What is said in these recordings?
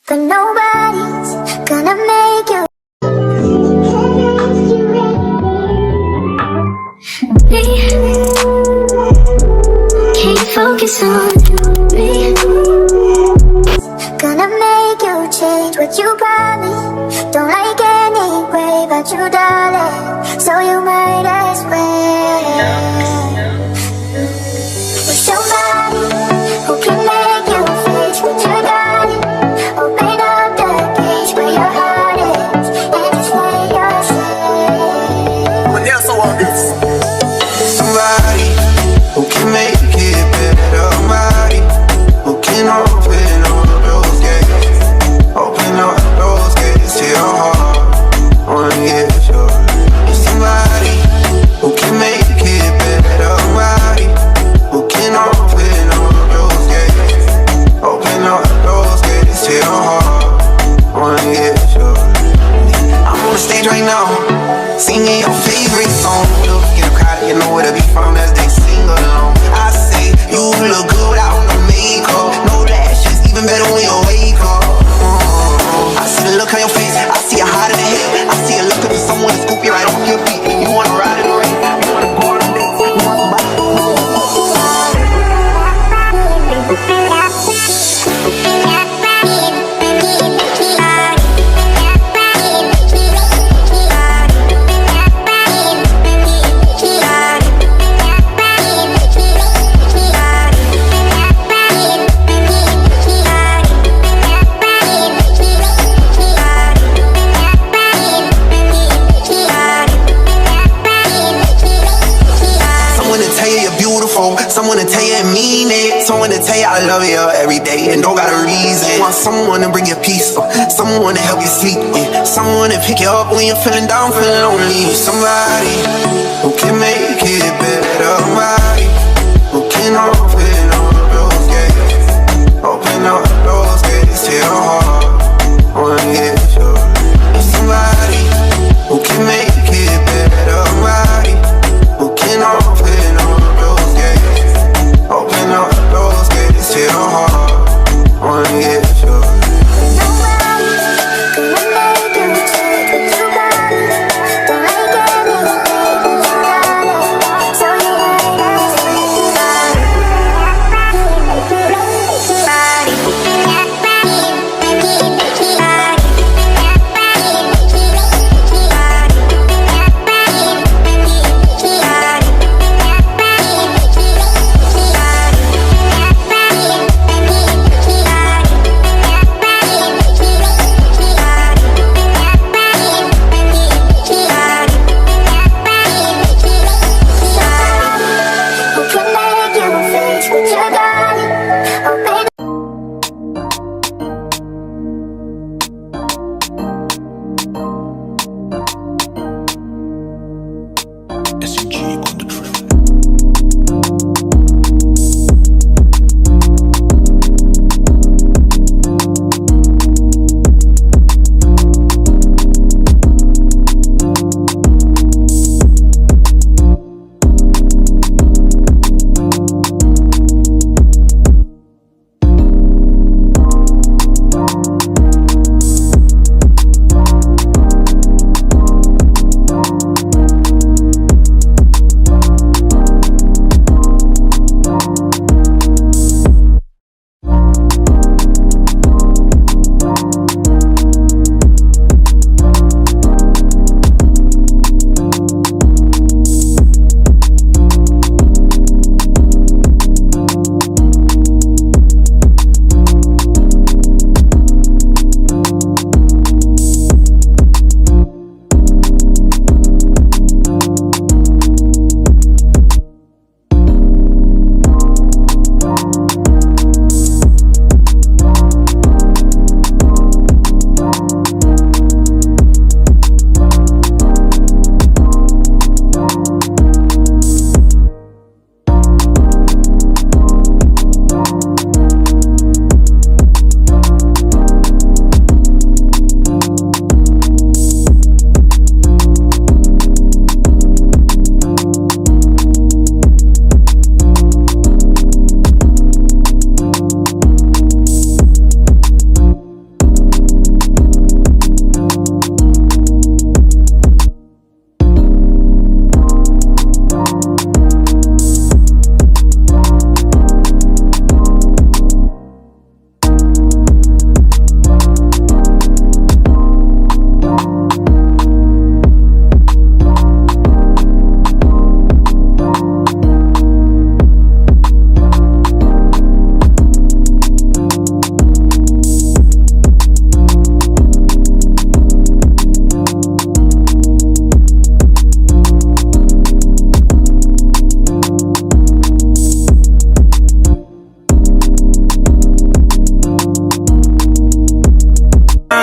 but nobody's gonna make you. Can't focus on me. Gonna make you change what you probably don't like anyway about you, darling. So you might as well with somebody who can make you face what you got. Open up the cage where your heart is and just let yourself. But yeah, so obvious. Somebody who can make it better, somebody who can open up those gates, open up those gates to your heart. Wanna get sure. Somebody who can make it better, somebody who can open up those gates, open up those gates to your heart. Wanna get sure. I'm on the stage right now, singing your favorite song. Look in the crowd, you know where to be from as they sing along. I say you look good without no makeup, no lashes, even better when you wake up. I see the look on your face, I see you hot in the head, I see you looking for someone to scoop you right off your feet. You wanna ride in the rain, you wanna go on a date, you wanna buy. Someone to tell you I mean it. Someone to tell you I love you every day and don't got a reason. Want someone to bring you peace, someone to help you sleep, someone to pick you up when you're feeling down, feeling lonely. Somebody who can make it better, somebody who can open up those gates, open up those gates to your heart. Wanna get sure. Somebody who can make it better, somebody who can open up those gates, open up those gates to your heart. Wanna get sure.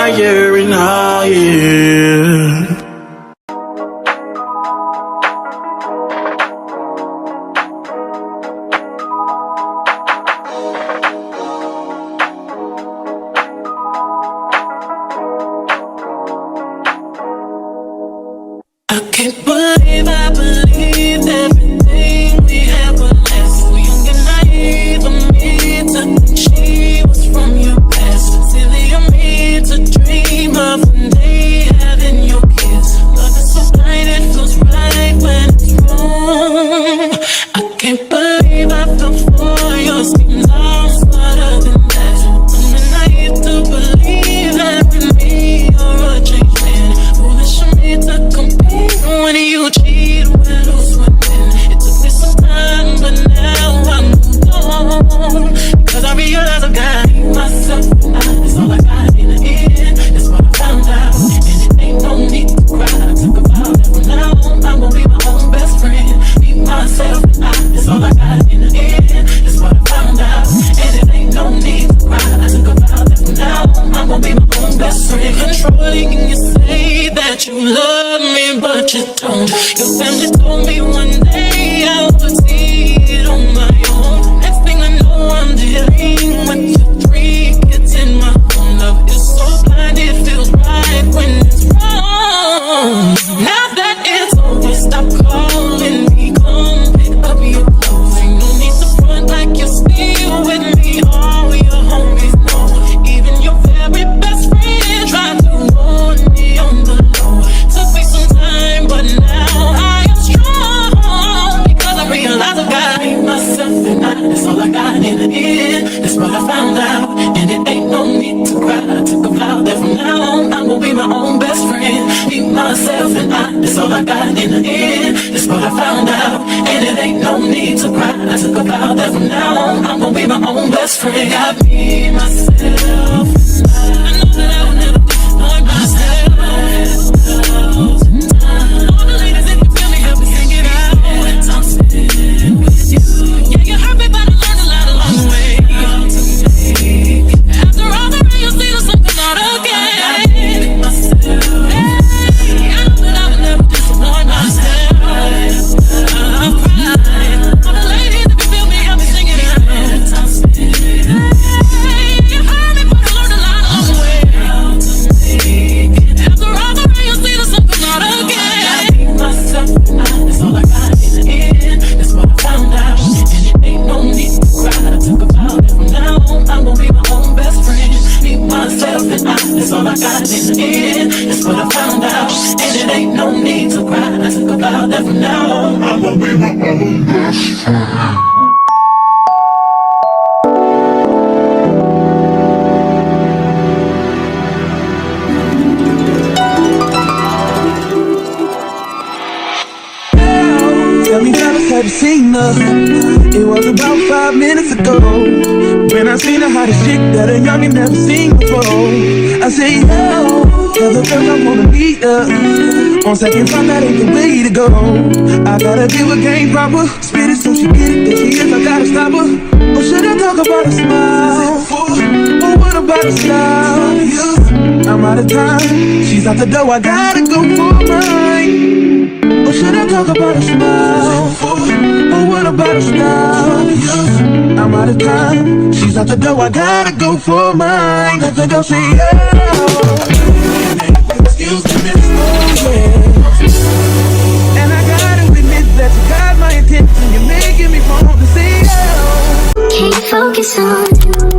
higher and higher. I can't believe I believed everything we had was last. So young and naive of me to think she was from your past. Silly of me to dream of one day having your kiss. Love is so blind, it feels right when it's wrong. I can't believe I fell for your schemes. I'm smarter than that. I'm naive to believe that with me you're a changed man. Foolish of me to compete when you cheat, we're lose women. It took me some time, but now I'm moved on. Because I realize I got myself and it's all I got in the end. That's what I found out, and it ain't no need to cry. I took a vow that from now on I'm gonna be my own best friend. Be myself and it's all I got in the end. That's what I found out, and it ain't no need to cry. I took a vow that from now on I'm gonna be my own best friend. Controlling and you say that you love me, but you don't. Your family told me one day I would see it on my own. Next thing I know I'm dealing with your 3 kids in my home. Love is so blind, it feels right when it's wrong. Now that it's over, stop calling me, come pick up your clothes. Ain't no need to front like you're still with me. All your homies know, even your very best friend tried to warn me on the low. Took me some time, but now I am strong. Because I realize I got myself and that's all I got in the end. That's what I found out, and it ain't no need to cry. I took a vow that from now on I'm gonna be my own best friend. Be myself and that's all I got in the end. That's what I found out, and it ain't no need to cry. I took a vow that from now on I'm gonna be my own best friend. Got me, myself, I know that I will never disappoint myself. All the ladies, if you feel me, help me sing it out. I'm sitting with you. Yeah, you hurt me, but I learned a lot along the way. After all the rain, you'll see the sun come out again. Hey, I know that I will never disappoint myself. I'm crying. All the ladies, if you feel me, help me sing it out. I'm sitting. Hey, you hurt me, but I learned a lot along the way. After all the rain, you'll see the sun come out again. I be myself and that's all I got in the end. That's what I found out, and it ain't no need to cry. I took a vow that from now on I'm gonna be my own best friend. Be myself and that's all I got in the end. That's what I found out, and it ain't no need to cry. I took a vow that from now on I'm gonna be my own best friend. Tell me, fellas, have you seen her? It was about 5 minutes ago when I seen the hottest chick that a youngin' never seen before. I say, yo, tell the girl I wanna meet her. On second time, that ain't the way to go. I gotta give her game proper, spit it so she get it. There she is, I gotta stop her. Or should I talk about a smile? Or what about a style? I'm out of time, she's out the door, I gotta go for mine. Or should I talk about a smile? Or what about a style? I'm out of time, she's out the door, I gotta go for mine. Let the girl say, oh, excuse me, miss, oh yeah. And I gotta admit that you got my attention, you're making me want to say, oh. Can't focus on you.